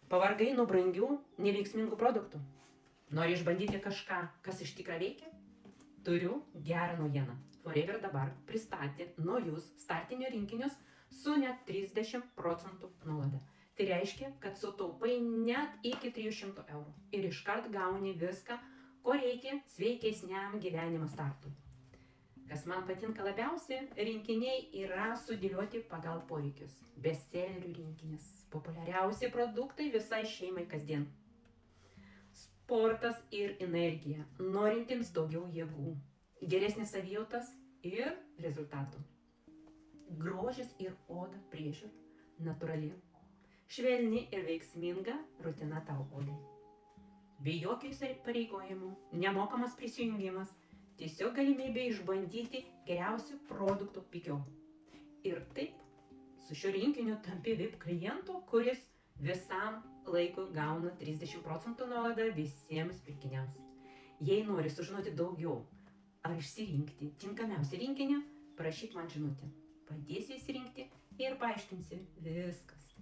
Pavargai nuo brangių, neveiksmingų produktų? Nori išbandyti kažką, kas iš tikrųjų veikia? Turiu gerą naujieną. Forever dabar pristatė naujus startinio rinkinius su net 30% nuolaida. Tai reiškia, kad sutaupai net iki 300 eurų ir iškart gauni viską, ko reikia sveikesniam gyvenimo startui. Kas man patinka labiausiai, rinkiniai yra sudėlioti pagal poreikius. Bestsellerių rinkinis, populiariausi produktai visai šeimai kasdien. Sportas ir energija, norintiems daugiau jėgų, geresnis savijautas ir rezultatų. Grožis ir oda priežiūra, natūrali, švelni ir veiksminga rutina tau odai. Be jokių įsipareigojimų, nemokamas prisijungimas, tiesiog galimybė išbandyti geriausių produktų pigiau. Ir taip, su šiuo rinkiniu tampi VIP klientu, kuris visam laikui gauna 30% nuolaidą visiems pirkiniams. Jei nori sužinoti daugiau ar išsirinkti tinkamiausią rinkinį, parašyk man žinutę. Padėsiu įsirinkti ir paaiškinsiu viskas.